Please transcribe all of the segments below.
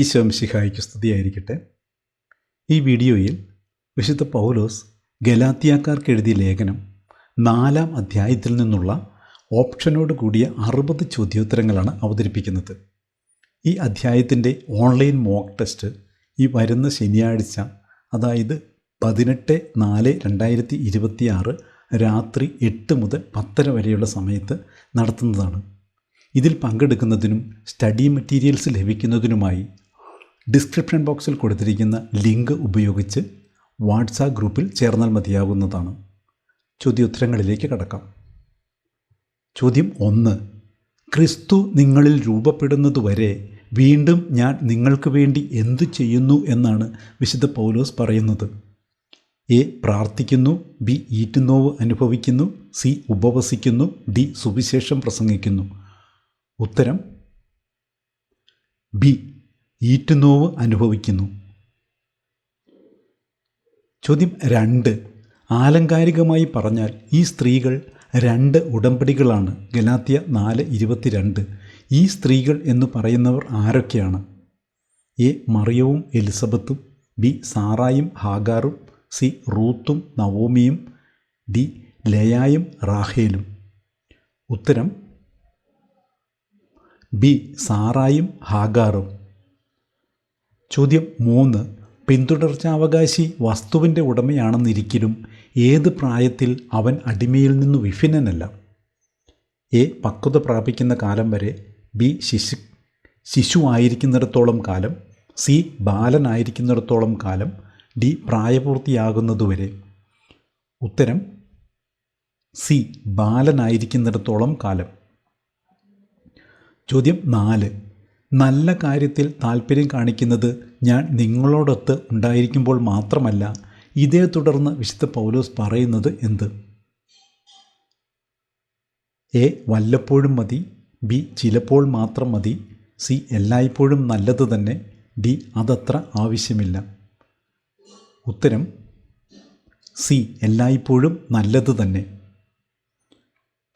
ഈശോ മിശിഹായ്ക്ക് സ്തുതിയായിരിക്കട്ടെ. ഈ വീഡിയോയിൽ വിശുദ്ധ പൗലോസ് ഗലാത്യക്കാർക്ക് എഴുതിയ ലേഖനം 4-ാം അധ്യായത്തിൽ നിന്നുള്ള ഓപ്ഷനോട് കൂടിയ 60 ചോദ്യോത്തരങ്ങളാണ് അവതരിപ്പിക്കുന്നത്. ഈ അധ്യായത്തിൻ്റെ ഓൺലൈൻ മോക്ക് ടെസ്റ്റ് ഈ വരുന്ന ശനിയാഴ്ച, അതായത് 18/4/2026 രാത്രി 8 മുതൽ 10:30 വരെയുള്ള സമയത്ത് നടത്തുന്നതാണ്. ഇതിൽ പങ്കെടുക്കുന്നതിനും സ്റ്റഡി മെറ്റീരിയൽസ് ലഭിക്കുന്നതിനുമായി ഡിസ്ക്രിപ്ഷൻ ബോക്സിൽ കൊടുത്തിരിക്കുന്ന ലിങ്ക് ഉപയോഗിച്ച് വാട്സാപ്പ് ഗ്രൂപ്പിൽ ചേർന്നാൽ മതിയാകുന്നതാണ്. ചോദ്യോത്തരങ്ങളിലേക്ക് കടക്കാം. ചോദ്യം 1. ക്രിസ്തു നിങ്ങളിൽ രൂപപ്പെടുന്നതുവരെ വീണ്ടും ഞാൻ നിങ്ങൾക്ക് വേണ്ടി എന്തു ചെയ്യുന്നു എന്നാണ് വിശുദ്ധ പൗലോസ് പറയുന്നത്? എ. പ്രാർത്ഥിക്കുന്നു. ബി. ഈറ്റുനോവ് അനുഭവിക്കുന്നു. സി. ഉപവസിക്കുന്നു. ഡി. സുവിശേഷം പ്രസംഗിക്കുന്നു. ഉത്തരം ബി. ഈറ്റുനോവ് അനുഭവിക്കുന്നു. ചോദ്യം 2. ആലങ്കാരികമായി പറഞ്ഞാൽ ഈ സ്ത്രീകൾ 2 ഉടമ്പടികളാണ്. ഗലാത്യ 4:22. ഈ സ്ത്രീകൾ എന്ന് പറയുന്നവർ ആരൊക്കെയാണ്? എ. മറിയവും എലിസബത്തും. ബി. സാറായും ഹാഗാറും. സി. റൂത്തും നവോമിയും. ഡി. ലേയായും റാഹേലും. ഉത്തരം ബി. സാറായും ഹാഗാറും. ചോദ്യം 3. പിന്തുടർച്ചാവകാശി വസ്തുവിൻ്റെ ഉടമയാണെന്നിരിക്കലും ഏത് പ്രായത്തിൽ അവൻ അടിമയിൽ നിന്ന് വിഭിന്നനല്ല? എ. പക്വത പ്രാപിക്കുന്ന കാലം വരെ. ബി. ശിശു ആയിരിക്കുന്നിടത്തോളം കാലം. സി. ബാലനായിരിക്കുന്നിടത്തോളം കാലം. ഡി. പ്രായപൂർത്തിയാകുന്നതുവരെ. ഉത്തരം സി. ബാലനായിരിക്കുന്നിടത്തോളം കാലം. ചോദ്യം 4. നല്ല കാര്യത്തിൽ താല്പര്യം കാണിക്കുന്നത് ഞാൻ നിങ്ങളോടൊത്ത് ഉണ്ടായിരിക്കുമ്പോൾ മാത്രമല്ല, ഇതേ തുടർന്ന് വിശുദ്ധ പൗലോസ് പറയുന്നത് എന്ത്? എ. വല്ലപ്പോഴും മതി. ബി. ചിലപ്പോൾ മാത്രം മതി. സി. എല്ലായ്പ്പോഴും നല്ലത് തന്നെ. ഡി. അതത്ര ആവശ്യമില്ല. ഉത്തരം സി. എല്ലായ്പ്പോഴും നല്ലത് തന്നെ.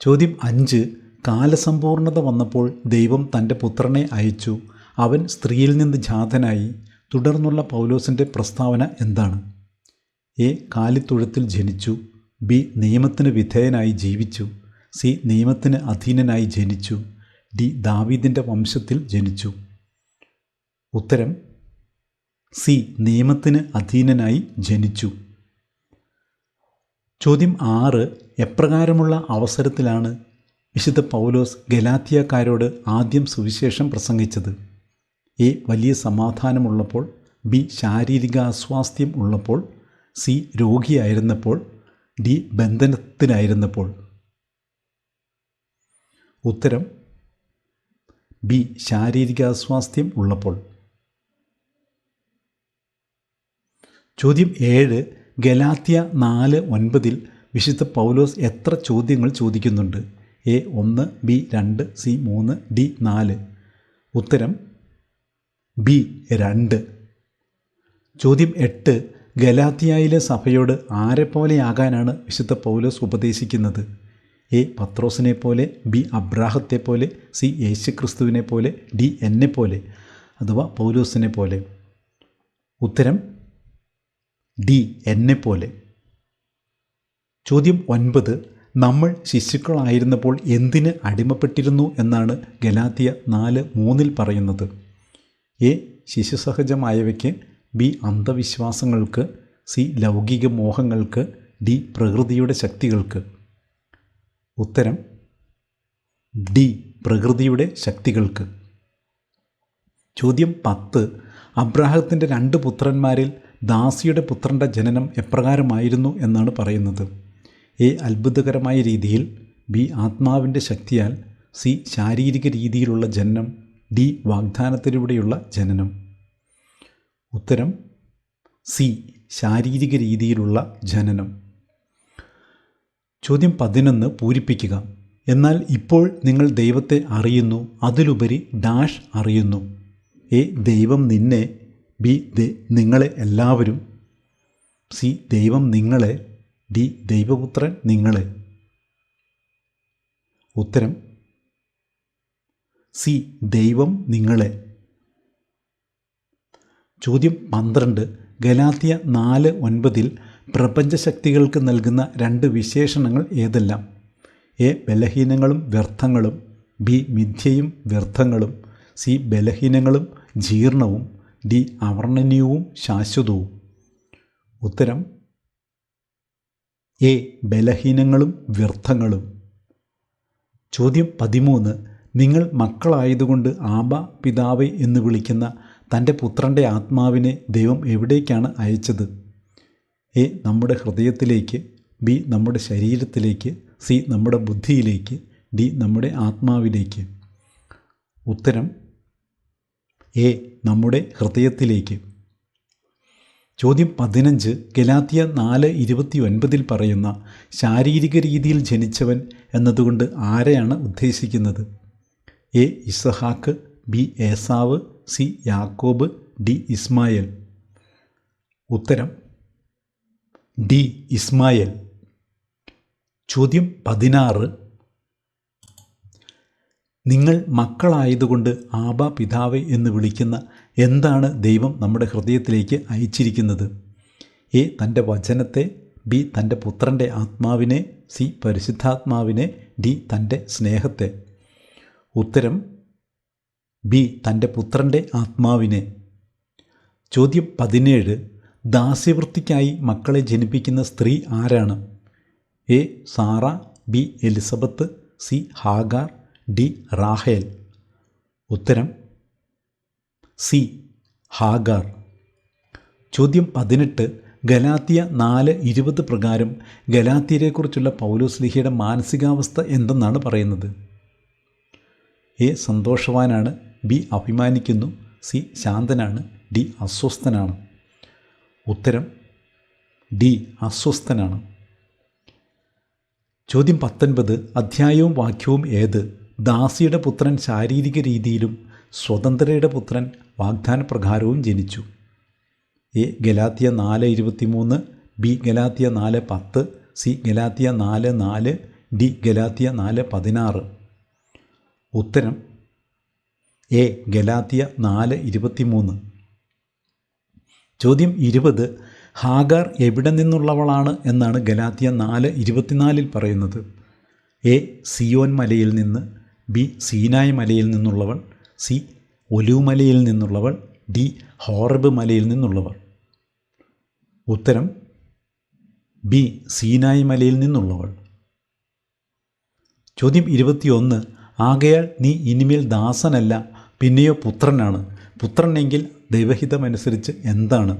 ചോദ്യം 5. കാലസമ്പൂർണത വന്നപ്പോൾ ദൈവം തൻ്റെ പുത്രനെ അയച്ചു. അവൻ സ്ത്രീയിൽ നിന്ന് ജാതനായി. തുടർന്നുള്ള പൗലോസിൻ്റെ പ്രസ്താവന എന്താണ്? എ. കാലിത്തൊഴുത്തിൽ ജനിച്ചു. ബി. നിയമത്തിന് വിധേയനായി ജീവിച്ചു. സി. നിയമത്തിന് അധീനനായി ജനിച്ചു. ഡി. ദാവീദിൻ്റെ വംശത്തിൽ ജനിച്ചു. ഉത്തരം സി. നിയമത്തിന് അധീനനായി ജനിച്ചു. ചോദ്യം 6. എപ്രകാരമുള്ള അവസരത്തിലാണ് വിശുദ്ധ പൗലോസ് ഗലാത്യക്കാരോട് ആദ്യം സുവിശേഷം പ്രസംഗിച്ചത്? എ. വലിയ സമാധാനമുള്ളപ്പോൾ. ബി. ശാരീരിക അസ്വാസ്ഥ്യം ഉള്ളപ്പോൾ. സി. രോഗിയായിരുന്നപ്പോൾ. ഡി. ബന്ധനത്തിലായിരുന്നപ്പോൾ. ഉത്തരം ബി. ശാരീരിക അസ്വാസ്ഥ്യം ഉള്ളപ്പോൾ. ചോദ്യം 7. ഗലാത്യ 4:9 വിശുദ്ധ പൗലോസ് എത്ര ചോദ്യങ്ങൾ ചോദിക്കുന്നുണ്ട്? എ. 1. ബി. 2. സി. 3. ഡി. 4. ഉത്തരം ബി. 2. ചോദ്യം 8. ഗലാത്യയിലെ സഭയോട് ആരെപ്പോലെയാകാനാണ് വിശുദ്ധ പൗലോസ് ഉപദേശിക്കുന്നത്? എ. പത്രോസിനെ പോലെ. ബി. അബ്രാഹത്തെ പോലെ. സി. യേശുക്രിസ്തുവിനെ പോലെ. ഡി. എന്നെ പോലെ അഥവാ പൗലോസിനെ പോലെ. ഉത്തരം ഡി. എന്നെ പോലെ. ചോദ്യം 9. നമ്മൾ ശിശുക്കളായിരുന്നപ്പോൾ എന്തിന് അടിമപ്പെട്ടിരുന്നു എന്നാണ് ഗലാത്യ 4:3 പറയുന്നത്? എ. ശിശുസഹജമായവയ്ക്ക്. ബി. അന്ധവിശ്വാസങ്ങൾക്ക്. സി. ലൗകിക മോഹങ്ങൾക്ക്. ഡി. പ്രകൃതിയുടെ ശക്തികൾക്ക്. ഉത്തരം ഡി. പ്രകൃതിയുടെ ശക്തികൾക്ക്. ചോദ്യം 10. അബ്രാഹത്തിൻ്റെ 2 പുത്രന്മാരിൽ ദാസിയുടെ പുത്രൻ്റെ ജനനം എപ്രകാരമായിരുന്നു എന്നാണ് പറയുന്നത്? എ. അത്ഭുതകരമായ രീതിയിൽ. ബി. ആത്മാവിൻ്റെ ശക്തിയാൽ. സി. ശാരീരിക രീതിയിലുള്ള ജനനം. ഡി. വാഗ്ദാനത്തിലൂടെയുള്ള ജനനം. ഉത്തരം സി. ശാരീരിക രീതിയിലുള്ള ജനനം. ചോദ്യം 11 പൂരിപ്പിക്കുക. എന്നാൽ ഇപ്പോൾ നിങ്ങൾ ദൈവത്തെ അറിയുന്നു, അതിലുപരി ഡാഷ് അറിയുന്നു. എ. ദൈവം നിന്നെ. ബി. നിങ്ങളെ എല്ലാവരും. സി. ദൈവം നിങ്ങളെ. ഡി. ദൈവപുത്രൻ നിങ്ങളെ. ഉത്തരം സി. ദൈവം നിങ്ങളെ. ചോദ്യം 12. ഗലാത്യ 4:9 പ്രപഞ്ചശക്തികൾക്ക് നൽകുന്ന 2 വിശേഷണങ്ങൾ ഏതെല്ലാം? എ. ബലഹീനങ്ങളും വ്യർത്ഥങ്ങളും. ബി. മിഥ്യയും വ്യർത്ഥങ്ങളും. സി. ബലഹീനങ്ങളും ജീർണവും. ഡി. അവർണ്ണനീയവും ശാശ്വതവും. ഉത്തരം എ. ബലഹീനങ്ങളും വ്യർത്ഥങ്ങളും. ചോദ്യം 13. നിങ്ങൾ മക്കളായതുകൊണ്ട് ആബാ പിതാവേ എന്ന് വിളിക്കുന്ന തൻ്റെ പുത്രൻ്റെ ആത്മാവിനെ ദൈവം എവിടേക്കാണ് അയച്ചത്? എ. നമ്മുടെ ഹൃദയത്തിലേക്ക്. ബി. നമ്മുടെ ശരീരത്തിലേക്ക്. സി. നമ്മുടെ ബുദ്ധിയിലേക്ക്. ഡി. നമ്മുടെ ആത്മാവിലേക്ക്. ഉത്തരം എ. നമ്മുടെ ഹൃദയത്തിലേക്ക്. ചോദ്യം 15. ഗലാത്യ 4:29 പറയുന്ന ശാരീരിക രീതിയിൽ ജനിച്ചവൻ എന്നതുകൊണ്ട് ആരെയാണ് ഉദ്ദേശിക്കുന്നത്? A. Izahaak. B. Esau. C. യാക്കോബ്. ഡി. ഇസ്മായേൽ. ഉത്തരം ഡി. ഇസ്മായേൽ. ചോദ്യം 16. നിങ്ങൾ മക്കളായതുകൊണ്ട് ആബാ പിതാവേ എന്ന് വിളിക്കുന്ന എന്താണ് ദൈവം നമ്മുടെ ഹൃദയത്തിലേക്ക് അയച്ചിരിക്കുന്നത്? എ. തൻ്റെ വചനത്തെ. ബി. തൻ്റെ പുത്രൻ്റെ ആത്മാവിനെ. സി. പരിശുദ്ധാത്മാവിനെ. ഡി. തൻ്റെ സ്നേഹത്തെ. ഉത്തരം ബി. തൻ്റെ പുത്രൻ്റെ ആത്മാവിനെ. ചോദ്യം 17. ദാസ്യവൃത്തിക്കായി മക്കളെ ജനിപ്പിക്കുന്ന സ്ത്രീ ആരാണ്? A. Sarah. B. Elizabeth. C. Hagar. D. Rahel. ഉത്തരം സി. ഹാഗാർ. ചോദ്യം 18. ഗലാത്യ 4:20 പ്രകാരം ഗലാത്യരെക്കുറിച്ചുള്ള പൗലോസ്ലീഹയുടെ മാനസികാവസ്ഥ എന്തെന്നാണ് പറയുന്നത്? എ. സന്തോഷവാനാണ്. ബി. അഭിമാനിക്കുന്നു. സി. ശാന്തനാണ്. ഡി. അസ്വസ്ഥനാണ്. ഉത്തരം ഡി. അസ്വസ്ഥനാണ്. ചോദ്യം 19. അധ്യായവും വാക്യവും ഏത്? ദാസിയുടെ പുത്രൻ ശാരീരിക രീതിയിലും സ്വതന്ത്രയുടെ പുത്രൻ വാഗ്ദാനപ്രകാരവും ജനിച്ചു. A. Galatia 4:23. B. Galatia 4:10. C. Galatia 4:4. D. Galatia 4:16. ഉത്തരം എ. ഗലാത്യ 4:23. ചോദ്യം 20. ഹാഗാർ എവിടെ നിന്നുള്ളവളാണ് എന്നാണ് ഗലാത്യ 4:24 പറയുന്നത്? എ. സിയോൻ മലയിൽ നിന്ന്. ബി. സീനായ് മലയിൽ നിന്നുള്ളവൾ. സി. ഒലീവ് മലയിൽ നിന്നുള്ളവൾ. ഡി. ഹോറബ് മലയിൽ നിന്നുള്ളവർ. ഉത്തരം ബി. സീനായ് മലയിൽ നിന്നുള്ളവൾ. ചോദ്യം 21. ആകയാൽ നീ ഇനിമേൽ ദാസനല്ല, പിന്നെയോ പുത്രനാണ്. പുത്രനെങ്കിൽ ദൈവഹിതമനുസരിച്ച് എന്താണ്?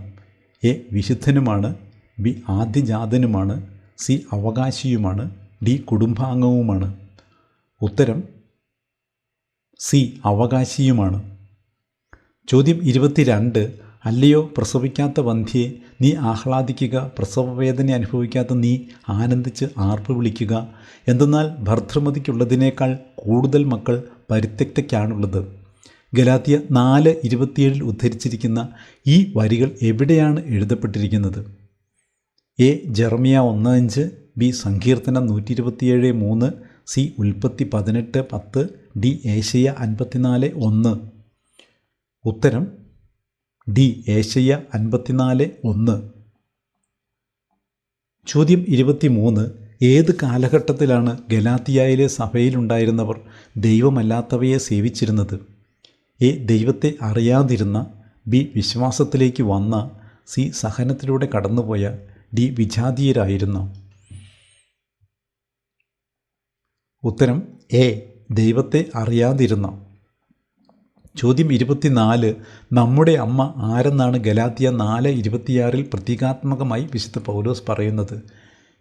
എ. വിശുദ്ധനുമാണ്. ബി. ആദ്യജാതനുമാണ്. സി. അവകാശിയുമാണ്. ഡി. കുടുംബാംഗവുമാണ്. ഉത്തരം സി. അവകാശിയുമാണ്. ചോദ്യം 22. അല്ലയോ പ്രസവിക്കാത്ത വന്ധ്യേ, നീ ആഹ്ലാദിക്കുക, പ്രസവവേദന അനുഭവിക്കാത്ത നീ ആനന്ദിച്ച് ആർപ്പ് വിളിക്കുക. എന്തെന്നാൽ ഭർതൃമതിക്കുള്ളതിനേക്കാൾ കൂടുതൽ മക്കൾ പരിത്യക്തയ്ക്കാണുള്ളത്. ഗലാത്യ 4:27 ഉദ്ധരിച്ചിരിക്കുന്ന ഈ വരികൾ എവിടെയാണ് എഴുതപ്പെട്ടിരിക്കുന്നത്? എ. ജെറമിയ 1:5. ബി. സങ്കീർത്തനം 127:3. സി. ഉൽപ്പത്തി 18:10. ഡി. ഏശയ്യ 54:1. ഉത്തരം ഡി. ഏശയ്യ 54:1. ചോദ്യം 23. ഏത് കാലഘട്ടത്തിലാണ് ഗലാത്യയിലെ സഭയിലുണ്ടായിരുന്നവർ ദൈവമല്ലാത്തവയെ സേവിച്ചിരുന്നത്? എ. ദൈവത്തെ അറിയാതിരുന്ന. ബി. വിശ്വാസത്തിലേക്ക് വന്ന. സി. സഹനത്തിലൂടെ കടന്നുപോയ. ഡി. വിജാതീയരായിരുന്ന. ഉത്തരം എ. ദൈവത്തെ അറിയാതിരുന്ന. ചോദ്യം 24. നമ്മുടെ അമ്മ ആരെന്നാണ് ഗലാത്യ 4:26 പ്രതീകാത്മകമായി വിശുദ്ധ പൗലോസ് പറയുന്നത്?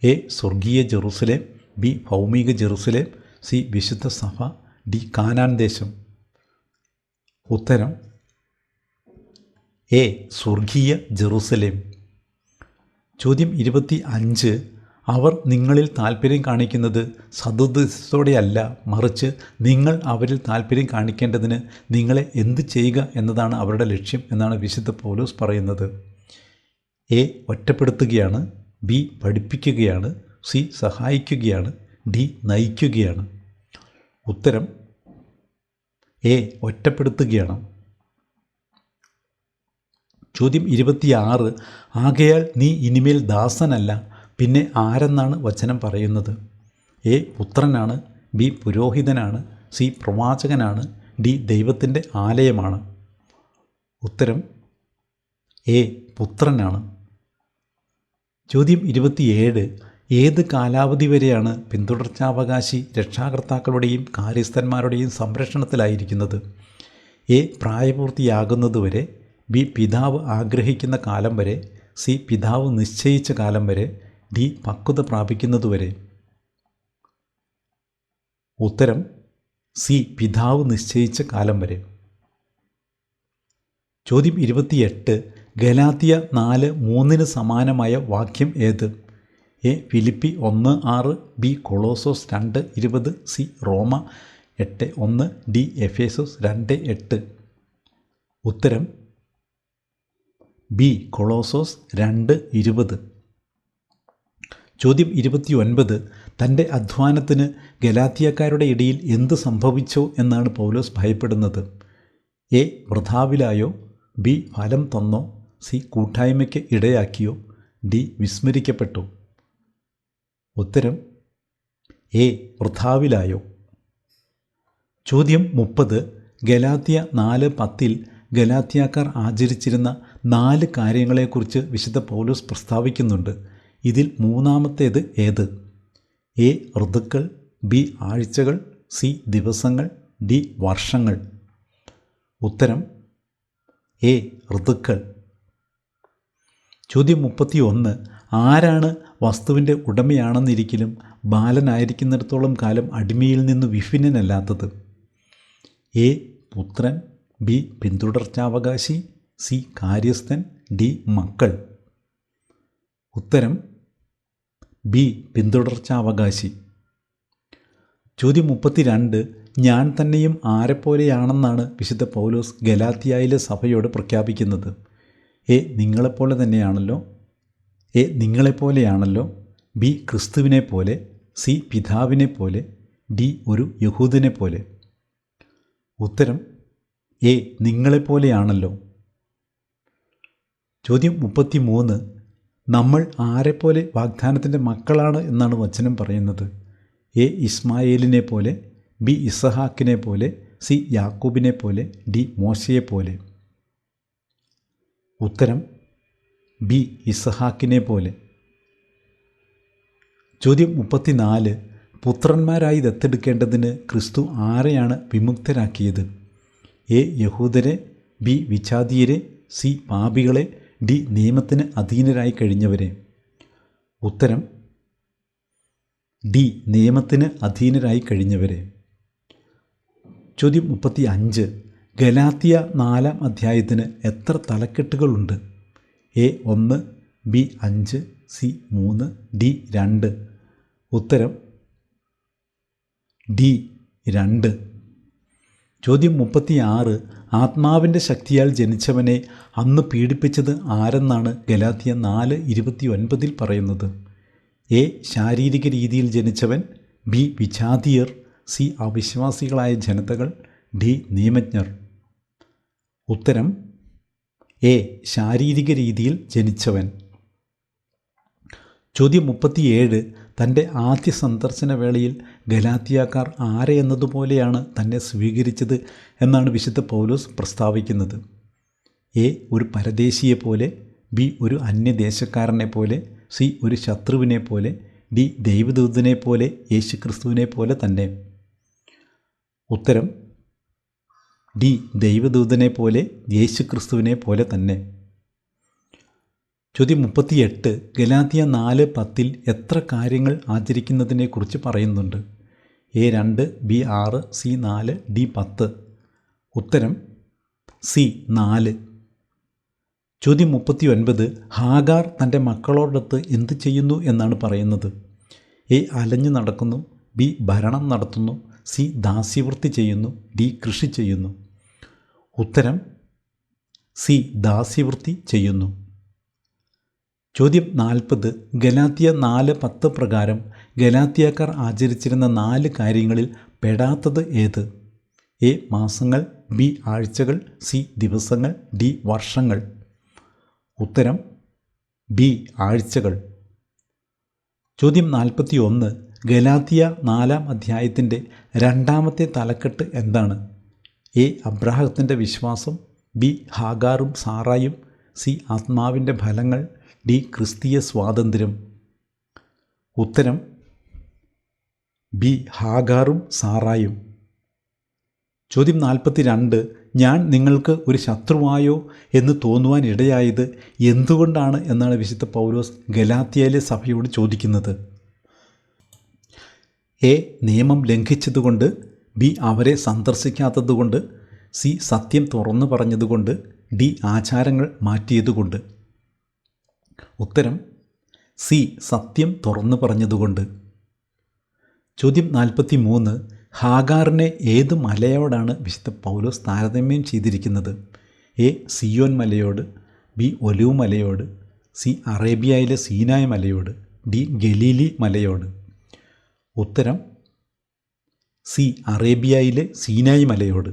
എ. സ്വർഗീയ ജെറുസലേം. ബി. ഭൗമിക ജെറുസലേം. സി. വിശുദ്ധ സഭ. ഡി. കാനാൻ ദേശം. ഉത്തരം എ. സ്വർഗീയ ജെറുസലേം. ചോദ്യം 25. അവർ നിങ്ങളിൽ താൽപ്പര്യം കാണിക്കുന്നത് സദുദ്ദേശത്തോടെയല്ല, മറിച്ച് നിങ്ങൾ അവരിൽ താൽപ്പര്യം കാണിക്കേണ്ടതിന് നിങ്ങളെ എന്ത് ചെയ്യുക എന്നതാണ് അവരുടെ ലക്ഷ്യം എന്നാണ് വിശുദ്ധ പൗലോസ് പറയുന്നത്. എ. ഒറ്റപ്പെടുത്തുകയാണ്. ബി. പഠിപ്പിക്കുകയാണ്. സി. സഹായിക്കുകയാണ്. ഡി. നയിക്കുകയാണ്. ഉത്തരം എ. ഒറ്റപ്പെടുത്തുകയാണ്. ചോദ്യം 26. ആകയാൽ നീ ഇനിമേൽ ദാസനല്ല, പിന്നെ ആരെന്നാണ് വചനം പറയുന്നത്? എ പുത്രനാണ്, ബി പുരോഹിതനാണ്, സി പ്രവാചകനാണ്, ഡി ദൈവത്തിൻ്റെ ആലയമാണ്. ഉത്തരം എ പുത്രനാണ്. ചോദ്യം 27. ഏത് കാലാവധി വരെയാണ് പിന്തുടർച്ചാവകാശി രക്ഷാകർത്താക്കളുടെയും കാര്യസ്ഥന്മാരുടെയും സംരക്ഷണത്തിലായിരിക്കുന്നത്? എ പ്രായപൂർത്തിയാകുന്നതുവരെ, ബി പിതാവ് ആഗ്രഹിക്കുന്ന കാലം വരെ, സി പിതാവ് നിശ്ചയിച്ച കാലം വരെ, ഡി പക്വത പ്രാപിക്കുന്നതുവരെ. ഉത്തരം സി പിതാവ് നിശ്ചയിച്ച കാലം വരെ. ചോദ്യം 28. ഗലാത്യ 4:3 സമാനമായ വാക്യം ഏത്? എ ഫിലിപ്പി 1:6, ബി കൊളോസോസ് 2:20, സി റോമ 8:1, ഡി എഫേസോസ് 2:8. ഉത്തരം ബി കൊളോസോസ് 2:20. ചോദ്യം 29. തൻ്റെ അധ്വാനത്തിന് ഗലാത്യക്കാരുടെ ഇടയിൽ എന്ത് സംഭവിച്ചോ എന്നാണ് പൗലോസ് ഭയപ്പെടുന്നത്? എ വൃഥാവിലായോ, ബി ഫലം തന്നോ, സി കൂട്ടായ്മയ്ക്ക് ഇടയാക്കിയോ, ഡി വിസ്മരിക്കപ്പെട്ടു. ഉത്തരം എ വൃഥാവിലായോ. ചോദ്യം 30. ഗലാത്യ 4:10 ഗലാത്യക്കാർ ആചരിച്ചിരുന്ന 4 കാര്യങ്ങളെക്കുറിച്ച് വിശുദ്ധ പൗലോസ് പ്രസ്താവിക്കുന്നുണ്ട്. ഇതിൽ മൂന്നാമത്തേത് ഏത്? എ ഋതുക്കൾ, ബി ആഴ്ചകൾ, സി ദിവസങ്ങൾ, ഡി വർഷങ്ങൾ. ഉത്തരം എ ഋതുക്കൾ. ചോദ്യം 31. ആരാണ് വസ്തുവിൻ്റെ ഉടമയാണെന്നിരിക്കലും ബാലനായിരിക്കുന്നിടത്തോളം കാലം അടിമയിൽ നിന്ന് വിഭിന്നനല്ലാത്തത്? എ പുത്രൻ, ബി പിന്തുടർച്ചാവകാശി, സി കാര്യസ്ഥൻ, ഡി മക്കൾ. ഉത്തരം ബി പിന്തുടർച്ചാവകാശി. ചോദ്യം 32. ഞാൻ തന്നെയും ആരെപ്പോലെയാണെന്നാണ് വിശുദ്ധ പൗലോസ് ഗലാത്യയിലെ സഭയോട് പ്രഖ്യാപിക്കുന്നത്? എ നിങ്ങളെപ്പോലെ തന്നെയാണല്ലോ, എ നിങ്ങളെപ്പോലെയാണല്ലോ, ബി ക്രിസ്തുവിനെ പോലെ, സി പിതാവിനെ പോലെ, ഡി ഒരു യഹൂദനെ പോലെ. ഉത്തരം എ നിങ്ങളെപ്പോലെയാണല്ലോ. ചോദ്യം 33. നമ്മൾ ആരെപ്പോലെ വാഗ്ദാനത്തിൻ്റെ മക്കളാണ് എന്നാണ് വചനം പറയുന്നത്? എ ഇസ്മായേലിനെ പോലെ, ബി ഇസഹാക്കിനെ പോലെ, സി യാക്കൂബിനെ പോലെ, ഡി മോശയെ പോലെ. ഉത്തരം ബി ഇസഹാക്കിനെ പോലെ. ചോദ്യം 34. പുത്രന്മാരായി ദത്തെടുക്കേണ്ടതിന് ക്രിസ്തു ആരെയാണ് വിമുക്തരാക്കിയത്? എ യഹൂദരെ, ബി വിജാതീയരെ, സി പാപികളെ, ഡി നിയമത്തിന് അധീനരായി കഴിഞ്ഞവരെ. ഉത്തരം ഡി നിയമത്തിന് അധീനരായി കഴിഞ്ഞവരെ. ചോദ്യം 35. ഗലാത്യ 4-ാം അധ്യായത്തിന് എത്ര തലക്കെട്ടുകളുണ്ട്? A 1, B 5, C 3, D 2. ഉത്തരം ഡി 2. ചോദ്യം 36. ആത്മാവിൻ്റെ ശക്തിയാൽ ജനിച്ചവനെ അന്ന് പീഡിപ്പിച്ചത് ആരെന്നാണ് ഗലാത്യ 4:29 പറയുന്നത്? എ ശാരീരിക രീതിയിൽ ജനിച്ചവൻ, ബി വിജാതീയർ, സി അവിശ്വാസികളായ ജനതകൾ, ഡി നിയമജ്ഞർ. ഉത്തരം എ ശാരീരിക രീതിയിൽ ജനിച്ചവൻ. ചോദ്യം 37. തൻ്റെ ആദ്യ സന്ദർശന വേളയിൽ ഗലാത്യക്കാർ ആരെ എന്നതുപോലെയാണ് തന്നെ സ്വീകരിച്ചത് എന്നാണ് വിശുദ്ധ പൗലോസ് പ്രസ്താവിക്കുന്നത്? എ ഒരു പരദേശിയെ പോലെ, ബി ഒരു അന്യദേശക്കാരനെ പോലെ, സി ഒരു ശത്രുവിനെ പോലെ, ഡി ദൈവദൂതനെ പോലെ, യേശുക്രിസ്തുവിനെ പോലെ തന്നെ. ഉത്തരം ഡി ദൈവദൂതനെ പോലെ, യേശുക്രിസ്തുവിനെ പോലെ തന്നെ. ചോദ്യം 38. ഗലാത്യ 4:10 എത്ര കാര്യങ്ങൾ ആചരിക്കുന്നതിനെക്കുറിച്ച് പറയുന്നുണ്ട്? A 2, B 6, C 4, D 10. ഉത്തരം സി 4. ചോദ്യം 39. ഹാഗാർ തൻ്റെ മക്കളോടൊത്ത് എന്ത് ചെയ്യുന്നു എന്നാണ് പറയുന്നത്? എ അലഞ്ഞു നടക്കുന്നു, ബി ഭരണം നടത്തുന്നു, സി ദാസ്യവൃത്തി ചെയ്യുന്നു, ഡി കൃഷി ചെയ്യുന്നു. ഉത്തരം സി ദാസ്യവൃത്തി ചെയ്യുന്നു. ചോദ്യം 40. ഗലാത്യ 4:10 പ്രകാരം ഗലാത്യക്കാർ ആചരിച്ചിരുന്ന 4 കാര്യങ്ങളിൽ പെടാത്തത് ഏത്? എ മാസങ്ങൾ, ബി ആഴ്ചകൾ, സി ദിവസങ്ങൾ, ഡി വർഷങ്ങൾ. ഉത്തരം ബി ആഴ്ചകൾ. ചോദ്യം 41. ഗലാത്യ 4-ാം അധ്യായത്തിൻ്റെ 2-ാമത്തെ തലക്കെട്ട് എന്താണ്? എ അബ്രാഹത്തിൻ്റെ വിശ്വാസം, ബി ഹാഗാറും സാറായും, സി ആത്മാവിൻ്റെ ഫലങ്ങൾ, ഡി ക്രിസ്തീയ സ്വാതന്ത്ര്യം. ഉത്തരം ബി ഹാഗാറും സാറായും. ചോദ്യം 42. ഞാൻ നിങ്ങൾക്ക് ഒരു ശത്രുവായോ എന്ന് തോന്നുവാൻ ഇടയായത് എന്തുകൊണ്ടാണ് എന്നാണ് വിശുദ്ധ പൗലോസ് ഗലാത്യയിലെ സഭയോട് ചോദിക്കുന്നത്. എ നിയമം ലംഘിച്ചതുകൊണ്ട്, ബി അവരെ സന്ദർശിക്കാത്തതുകൊണ്ട്, സി സത്യം തുറന്നു പറഞ്ഞതുകൊണ്ട്, ഡി ആചാരങ്ങൾ മാറ്റിയതുകൊണ്ട്. ഉത്തരം സി സത്യം തുറന്നു പറഞ്ഞതുകൊണ്ട്. ചോദ്യം 43. ഹാഗാറിനെ ഏത് മലയോടാണ് വിശുദ്ധ പൗലോസ് താരതമ്യം ചെയ്തിരിക്കുന്നത്? എ സിയോൻ മലയോട്, ബി ഒലിവ് മലയോട്, സി അറേബ്യയിലെ സീനായ് മലയോട്, ഡി ഗലീലി മലയോട്. ഉത്തരം സി അറേബ്യയിലെ സീനായ് മലയോട്.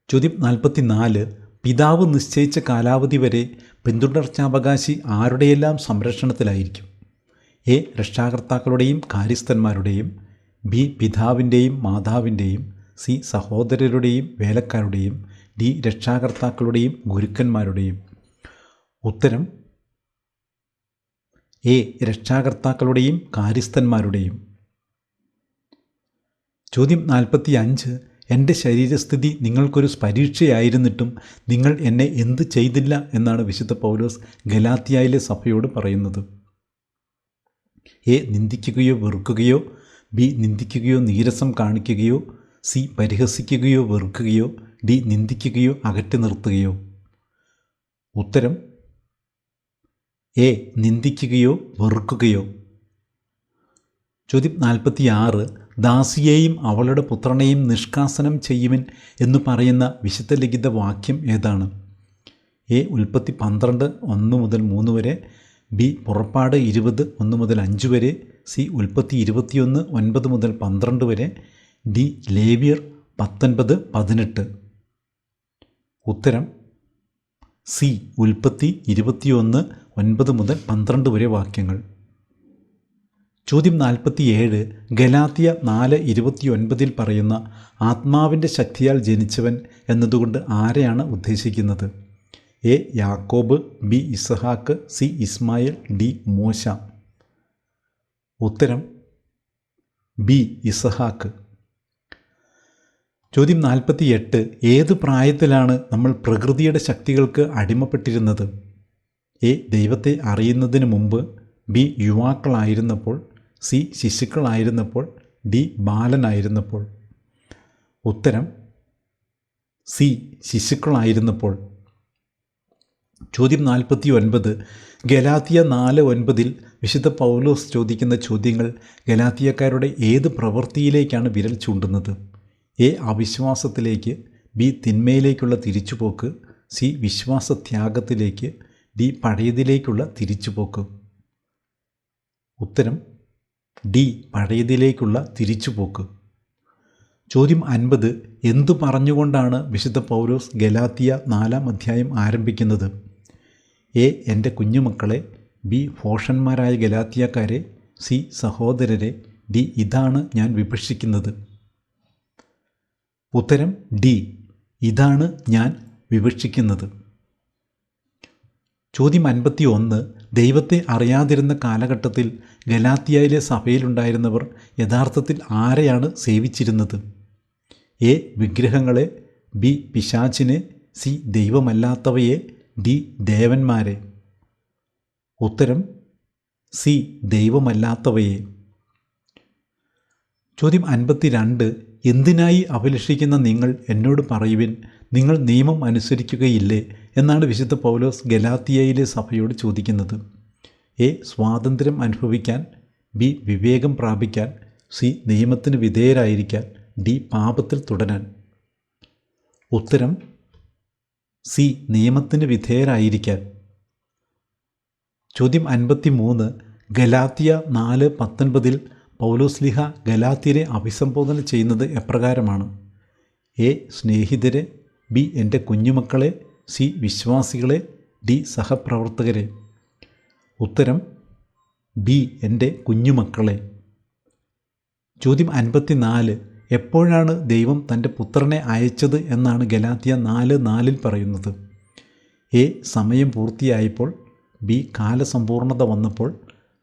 ചോദ്യം 44. പിതാവ് നിശ്ചയിച്ച കാലാവധി വരെ പിന്തുടർച്ചാവകാശി ആരുടെയെല്ലാം സംരക്ഷണത്തിലായിരിക്കും? എ രക്ഷാകർത്താക്കളുടെയും കാര്യസ്ഥന്മാരുടെയും, ബി പിതാവിൻ്റെയും മാതാവിൻ്റെയും, സി സഹോദരരുടെയും വേലക്കാരുടെയും, ഡി രക്ഷാകർത്താക്കളുടെയും ഗുരുക്കന്മാരുടെയും. ഉത്തരം എ രക്ഷാകർത്താക്കളുടെയും കാര്യസ്ഥന്മാരുടെയും. ചോദ്യം 45. എൻ്റെ ശരീരസ്ഥിതി നിങ്ങൾക്കൊരു പരീക്ഷയായിരുന്നിട്ടും നിങ്ങൾ എന്നെ എന്ത് ചെയ്തില്ല എന്നാണ് വിശുദ്ധ പൗലോസ് ഗലാത്യയിലെ സഭയോട് പറയുന്നത്. എ നിന്ദിക്കുകയോ വെറുക്കുകയോ, ബി നിന്ദിക്കുകയോ നീരസം കാണിക്കുകയോ, സി പരിഹസിക്കുകയോ വെറുക്കുകയോ, ഡി നിന്ദിക്കുകയോ അകറ്റി നിർത്തുകയോ. ഉത്തരം എ നിന്ദിക്കുകയോ വെറുക്കുകയോ. ചോദ്യം 46. ദാസിയെയും അവളുടെ പുത്രനെയും നിഷ്കാസനം ചെയ്യുവിൻ എന്ന് പറയുന്ന വിശുദ്ധ ലിഖിത വാക്യം ഏതാണ്? എ ഉൽപ്പത്തി 12, 1-3 വരെ, ബി പുറപ്പാട് 20, 1-5 വരെ, സി ഉൽപ്പത്തി 21, 9-12 വരെ, ഡി ലേവ്യർ 19, 18. ഉത്തരം സി ഉൽപ്പത്തി 21, 9-12 വരെ വാക്യങ്ങൾ. ചോദ്യം 47. ഗലാത്യ 4:29 പറയുന്ന ആത്മാവിൻ്റെ ശക്തിയാൽ ജനിച്ചവൻ എന്നതുകൊണ്ട് ആരെയാണ് ഉദ്ദേശിക്കുന്നത്? എ യാക്കോബ്, ബി ഇസഹാക്ക്, സി ഇസ്മായിൽ, ഡി മോശ. ഉത്തരം ബി ഇസഹാക്ക്. ചോദ്യം 48. ഏത് പ്രായത്തിലാണ് നമ്മൾ പ്രകൃതിയുടെ ശക്തികൾക്ക് അടിമപ്പെട്ടിരുന്നത്? എ ദൈവത്തെ അറിയുന്നതിന് മുമ്പ്, ബി യുവാക്കളായിരുന്നപ്പോൾ, സി ശിശുക്കളായിരുന്നപ്പോൾ, ഡി ബാലനായിരുന്നപ്പോൾ. ഉത്തരം സി ശിശുക്കളായിരുന്നപ്പോൾ. ചോദ്യം 49. ഗലാത്യ 4:9 വിശുദ്ധ പൗലോസ് ചോദിക്കുന്ന ചോദ്യങ്ങൾ ഗലാത്യക്കാരുടെ ഏത് പ്രവൃത്തിയിലേക്കാണ് വിരൽ ചൂണ്ടുന്നത്? എ അവിശ്വാസത്തിലേക്ക്, ബി തിന്മയിലേക്കുള്ള തിരിച്ചുപോക്ക്, സി വിശ്വാസത്യാഗത്തിലേക്ക്, ഡി പഴയതിലേക്കുള്ള തിരിച്ചുപോക്ക്. ഉത്തരം ഡി പഴയതിലേക്കുള്ള തിരിച്ചുപോക്ക്. ചോദ്യം 50. എന്തു പറഞ്ഞുകൊണ്ടാണ് വിശുദ്ധ പൗലോസ് ഗലാത്യ 4-ാം അധ്യായം ആരംഭിക്കുന്നത്? എ എൻ്റെ കുഞ്ഞുമക്കളെ, ബി ഭോഷന്മാരായ ഗലാത്യക്കാരെ, സി സഹോദരരെ, ഡി ഇതാണ് ഞാൻ വിഭജിക്കുന്നത്. ഉത്തരം ഡി ഇതാണ് ഞാൻ വിവക്ഷിക്കുന്നത്. ചോദ്യം 51. ദൈവത്തെ അറിയാതിരുന്ന കാലഘട്ടത്തിൽ ഗലാത്യയിലെ സഭയിലുണ്ടായിരുന്നവർ യഥാർത്ഥത്തിൽ ആരെയാണ് സേവിച്ചിരുന്നത്? എ വിഗ്രഹങ്ങളെ, ബി പിശാചിനെ, സി ദൈവമല്ലാത്തവയെ, ഡി ദേവന്മാരെ. ഉത്തരം സി ദൈവമല്ലാത്തവയെ. ചോദ്യം 52. എന്തിനായി അഭിലഷിക്കുന്ന നിങ്ങൾ എന്നോട് പറയുവിൻ, നിങ്ങൾ നിയമം അനുസരിക്കുകയില്ലേ എന്നാണ് വിശുദ്ധ പൗലോസ് ഗലാത്യയിലെ സഭയോട് ചോദിക്കുന്നത്. എ സ്വാതന്ത്ര്യം അനുഭവിക്കാൻ, ബി വിവേകം പ്രാപിക്കാൻ, സി നിയമത്തിന് വിധേയരായിരിക്കാൻ, ഡി പാപത്തിൽ തുടരാൻ. ഉത്തരം സി നിയമത്തിന് വിധേയരായിരിക്കാൻ. ചോദ്യം 53. ഗലാത്യ 4:19 പൗലോസ്ലീഹ ഗലാത്യരെ അഭിസംബോധന ചെയ്യുന്നത് എപ്രകാരമാണ്? എ സ്നേഹിതരെ, ബി എൻ്റെ കുഞ്ഞുമക്കളെ, സി വിശ്വാസികളെ, ഡി സഹപ്രവർത്തകരെ. ഉത്തരം ബി എൻ്റെ കുഞ്ഞുമക്കളെ. ചോദ്യം 54. എപ്പോഴാണ് ദൈവം തൻ്റെ പുത്രനെ അയച്ചത് എന്നാണ് ഗലാത്യ 4:4 പറയുന്നത്? എ സമയം പൂർത്തിയായപ്പോൾ, ബി കാലസമ്പൂർണത വന്നപ്പോൾ,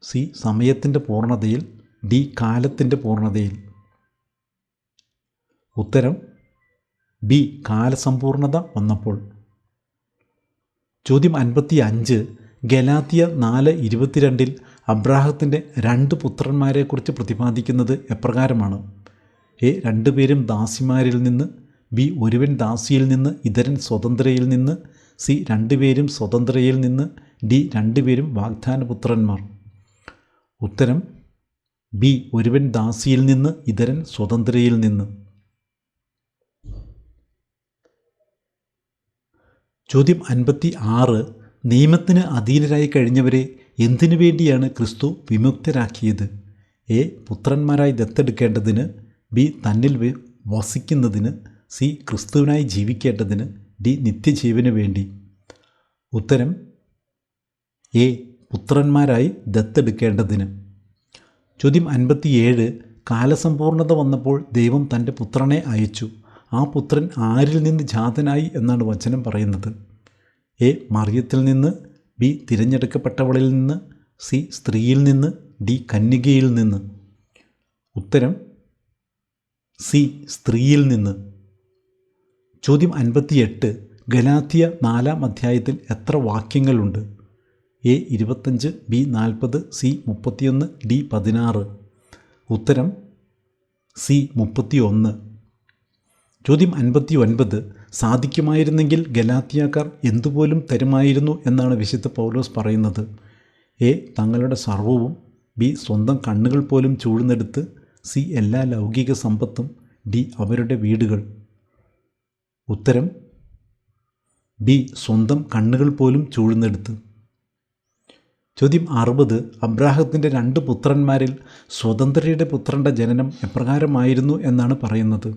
സി സമയത്തിൻ്റെ പൂർണ്ണതയിൽ, ഡി കാലത്തിൻ്റെ പൂർണ്ണതയിൽ. ഉത്തരം ബി കാലസമ്പൂർണത വന്നപ്പോൾ. ചോദ്യം 55. ഗലാത്യ 4:22 അബ്രാഹത്തിൻ്റെ 2 പുത്രന്മാരെക്കുറിച്ച് പ്രതിപാദിക്കുന്നത് എപ്രകാരമാണ്? എ രണ്ടുപേരും ദാസിമാരിൽ നിന്ന്, ബി ഒരുവൻ ദാസിയിൽ നിന്ന് ഇതരൻ സ്വതന്ത്രയിൽ നിന്ന്, സി രണ്ടുപേരും സ്വതന്ത്രയിൽ നിന്ന്, ഡി രണ്ടുപേരും വാഗ്ദാനപുത്രന്മാർ. ഉത്തരം ബി ഒരുവൻ ദാസിയിൽ നിന്ന് ഇതരൻ സ്വതന്ത്രയിൽ നിന്ന്. ചോദ്യം 56. നിയമത്തിന് അധീനരായി കഴിഞ്ഞവരെ എന്തിനു വേണ്ടിയാണ് ക്രിസ്തു വിമുക്തരാക്കിയത്? എ പുത്രന്മാരായി ദത്തെടുക്കേണ്ടതിന്, ബി തന്നിൽ വസിക്കുന്നതിന്, സി ക്രിസ്തുവിനായി ജീവിക്കേണ്ടതിന്, ഡി നിത്യജീവന് വേണ്ടി. ഉത്തരം എ പുത്രന്മാരായി ദത്തെടുക്കേണ്ടതിന്. ചോദ്യം 57. കാലസമ്പൂർണത വന്നപ്പോൾ ദൈവം തൻ്റെ പുത്രനെ അയച്ചു. ആ പുത്രൻ ആരിൽ നിന്ന് ജാതനായി എന്നാണ് വചനം പറയുന്നത്? എ മറിയത്തിൽ നിന്ന്, ബി തിരഞ്ഞെടുക്കപ്പെട്ടവളിൽ നിന്ന്, സി സ്ത്രീയിൽ നിന്ന്, ഡി കന്യകയിൽ നിന്ന്. ഉത്തരം സി സ്ത്രീയിൽ നിന്ന്. ചോദ്യം 58. ഗലാത്യ 4-ാം അധ്യായത്തിൽ എത്ര വാക്യങ്ങളുണ്ട്? A 25, B 40, C 31, D 16. ഉത്തരം സി 31. ചോദ്യം 59. സാധിക്കുമായിരുന്നെങ്കിൽ ഗലാത്യക്കാർ എന്തുപോലും തരുമായിരുന്നു എന്നാണ് വിശുദ്ധ പൗലോസ് പറയുന്നത്? എ തങ്ങളുടെ സർവ്വവും, ബി സ്വന്തം കണ്ണുകൾ പോലും ചൂഴ്ന്നെടുത്ത്, സി എല്ലാ ലൗകിക സമ്പത്തും, ഡി അവരുടെ വീടുകൾ. ഉത്തരം ബി സ്വന്തം കണ്ണുകൾ പോലും ചൂഴ്ന്നെടുത്ത്. ചോദ്യം 60. അബ്രാഹത്തിൻ്റെ 2 പുത്രന്മാരിൽ സ്വതന്ത്രയുടെ പുത്രൻ്റെ ജനനം എപ്രകാരമായിരുന്നു എന്നാണ് പറയുന്നത്?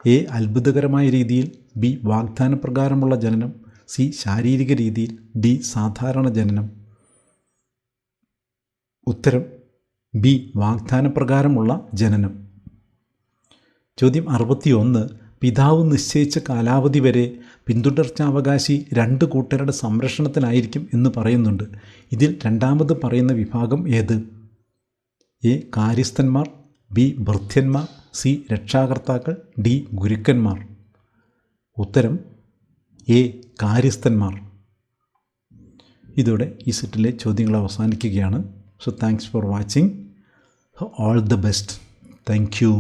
എ അത്ഭുതകരമായ രീതിയിൽ, ബി വാഗ്ദാനപ്രകാരമുള്ള ജനനം, സി ശാരീരിക രീതിയിൽ, ഡി സാധാരണ ജനനം. ഉത്തരം ബി വാഗ്ദാനപ്രകാരമുള്ള ജനനം. ചോദ്യം 61. പിതാവ് നിശ്ചയിച്ച കാലാവധി വരെ പിന്തുടർച്ചാവകാശി 2 കൂട്ടരുടെ സംരക്ഷണത്തിലായിരിക്കും എന്ന് പറയുന്നുണ്ട്. ഇതിൽ രണ്ടാമത് പറയുന്ന വിഭാഗം ഏത്? എ കാര്യസ്ഥന്മാർ, ബി ഭൃത്യന്മാർ, സി രക്ഷാകർത്താക്കൾ, ഡി ഗുരുക്കന്മാർ. ഉത്തരം എ കാര്യസ്ഥന്മാർ. ഇതോടെ ഈ സെറ്റിലെ ചോദ്യങ്ങൾ അവസാനിക്കുകയാണ്. So thanks for watching. All the best. Thank you.